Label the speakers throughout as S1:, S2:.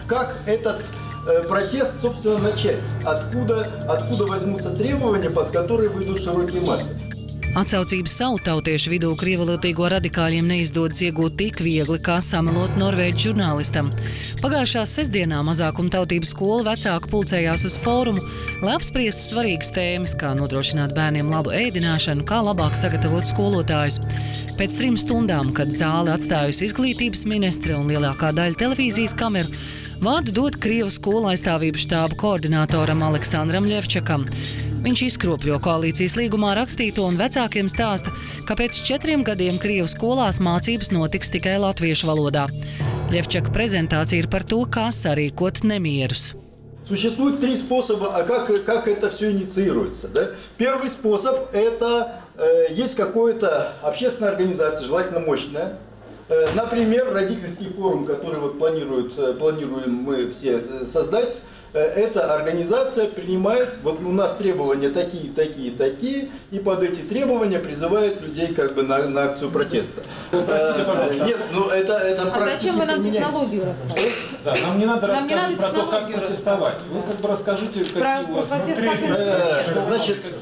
S1: как этот протест, собственно, начать? Откуда возьмутся требования, под которые выйдут широкие массы?
S2: Atsaucības savu tautiešu vidū krievalotīgo radikāļiem neizdodas iegūt tik viegli, kā samelot norvēģu žurnālistam. Pagājušā sestdienā mazākumtautības skola vecāki pulcējās uz fórumu, lai apspriestu svarīgas tēmas, kā nodrošināt bērniem labu ēdināšanu, kā labāk sagatavot skolotājus. Pēc 3 stundām, kad zāli atstājusi izglītības ministre un lielākā daļa televīzijas kameru, vārdu dod Krievu skolu aizstāvību štābu koordinātoram Aleksandram Ļevčakam. Viņš izkropļo koalīcijas līgumā rakstīto un vecākiem stāsta, ka pēc 4 gadiem Krievu skolās mācības notiks tikai latviešu valodā. Ļevčaka prezentācija ir par to, kā sarīkot nemierus.
S1: Существует 3 способа, как это все инициируется. Да? Первый способ – это есть какая-то общественная организация, желательно мощная. Например, родительский форум, который вот планируем мы все создать. Эта организация принимает, вот у нас требования такие, и под эти требования призывает людей как бы на акцию протеста.
S3: Простите, пожалуйста.
S1: Нет, ну это
S4: зачем вы нам технологию рассказываете?
S3: Да, нам не надо рассказывать про то, как протестовать. Вы как бы расскажите, какие у вас внутри...
S1: Значит...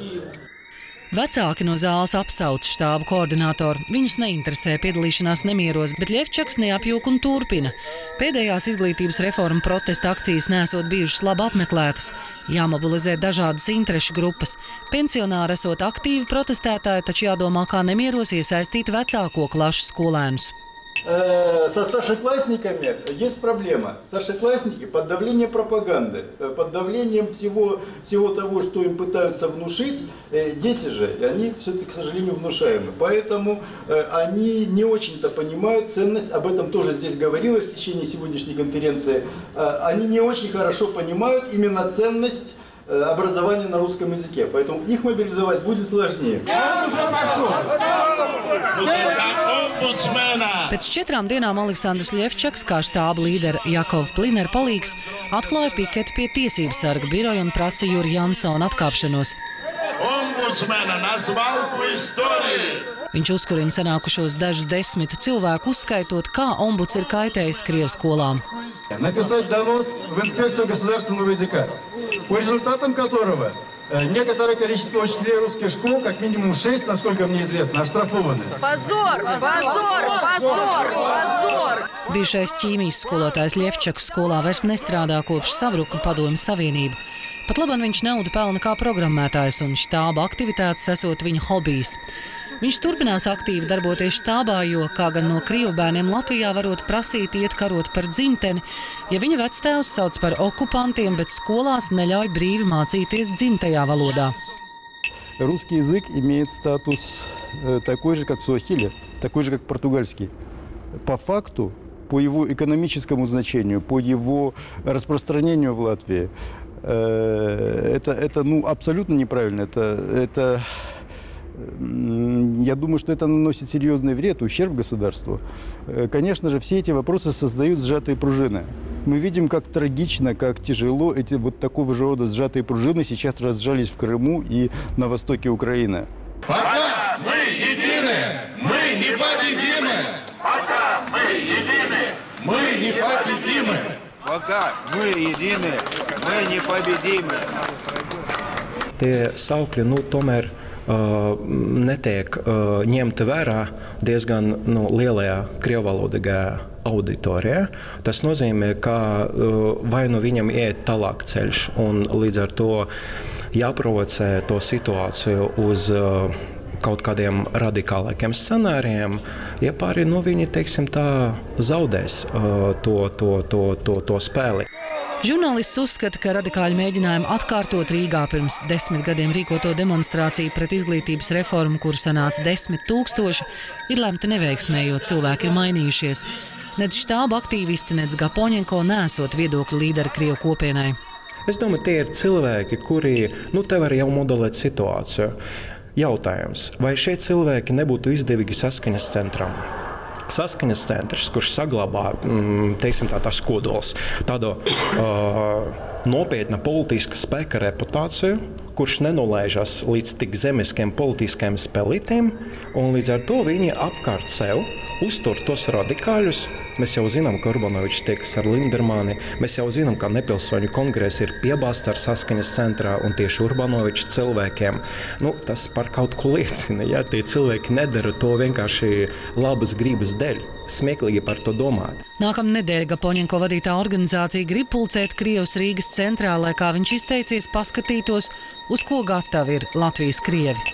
S2: Vecāki no zāles apsauc štābu koordinātoru. Viņus neinteresē piedalīšanās nemieros, bet Ļevčaks neapjūk un turpina. Pēdējās izglītības reforma protesta akcijas nesot bijušas labi apmeklētas. Jāmobilizē dažādas interešu grupas. Pensionāri esot aktīvi protestētāji, taču jādomā, kā nemieros iesaistīt vecāko klašu skolēnus.
S1: Со старшеклассниками есть проблема. Старшеклассники под давлением пропаганды, под давлением всего того, что им пытаются внушить, дети же, они все-таки, к сожалению, внушаемы. Поэтому они не очень-то понимают ценность, об этом тоже здесь говорилось в течение сегодняшней конференции, они не очень хорошо понимают именно ценность образования на русском языке. Поэтому их мобилизовать будет сложнее.
S2: Pēc 4 dienām Aleksandrs Ļevčaks, kā štāba līdera Jakova Plinera palīgs, atklāja piketi pie tiesības sarga biroja un prasa Juri Jansona atkāpšanos. Viņš uzkurina sanākušos dažus desmitu cilvēku, uzskaitot, kā ombuds ir kaitējis Krievu skolām.
S1: Написать донос в инспекцию государственного языка, по результатам которого некоторое количество учителей русских школ, как минимум 6, насколько мне известно, оштрафованы.
S4: Позор! Позор! Позor! Позor!
S2: Bijušais ķīmijas skolotājs Ļevčaks skolā vairs nestrādā kopš sabruka Padomju Savienība. Pat labam viņš naudu pelna kā programmētājs un štāba aktivitātes esot viņa hobijs. Viņš turpinās aktīvi darboties štābā, jo, kā gan no Krievu bērniem Latvijā varot prasīt iet karot par dzimteni, ja viņa vectēvs sauc par okupantiem, bet skolās neļauj brīvi mācīties dzimtajā valodā.
S5: Русский язык имеет статус такой же, как суахили, такой же, как португальский. По факту, по его экономическому значению, по его распространению в Латвии, это абсолютно неправильно. Я думаю, что это наносит серьезный вред, ущерб государству. Конечно же, все эти вопросы создают сжатые пружины. Мы видим, как трагично, как тяжело эти вот такого же рода сжатые пружины сейчас разжались в Крыму и на востоке Украины.
S6: Пока мы едины, мы непобедимы! Пока мы едины, мы непобедимы!
S7: Пока мы едini, мы непобедимы.
S8: Tie saukļi, tomēr netiek ņemti vērā diezgan lielajā krievvalodīgajā auditorijā. Tas nozīmē, ka vai viņam iet tālāk ceļš, un līdz ar to jāprovocē to situāciju uz kaut kādiem radikālākiem scenārijiem, ja pāri viņi, teiksim tā, zaudēs to spēli.
S2: Žurnālists uzskata, ka radikāļi mēģinājumi atkārtot Rīgā pirms 10 gadiem rīkoto demonstrāciju pret izglītības reformu, kuru sanāca 10 000, ir lemta neveiksmē, jo cilvēki ir mainījušies. Nec štāba aktīvisti, nec Gapoņenko neesot viedokļu līderi Krievu kopienai.
S8: Es domāju, tie ir cilvēki, kuri, te var jau modelēt situāciju. Jautājums, vai šie cilvēki nebūtu izdevīgi saskaņas centram? Saskaņas centrs, kurš saglabā, teiksim tās kodols, tādu nopietna politiska spēka reputāciju, kurš nenolaižas līdz tik zemiskiem politiskiem spēlītiem, un līdz ar to viņi apkārt sev uztur tos radikāļus, Mēs jau zinām, ka Urbanovičs tiekas ar Lindermani, mēs jau zinām, ka nepilsoņu kongress ir piebāzts ar saskaņas centrā un tieši Urbanovičs cilvēkiem. Tas par kaut ko liecina, ja tie cilvēki nedara to vienkārši labas gribas dēļ. Smieklīgi par to domāt.
S2: Nākamnedēļ Gapoņenko vadītā organizācija grib pulcēt Krievus Rīgas centrā, lai, kā viņš izteicies, paskatītos, uz ko gatavi ir Latvijas krievi.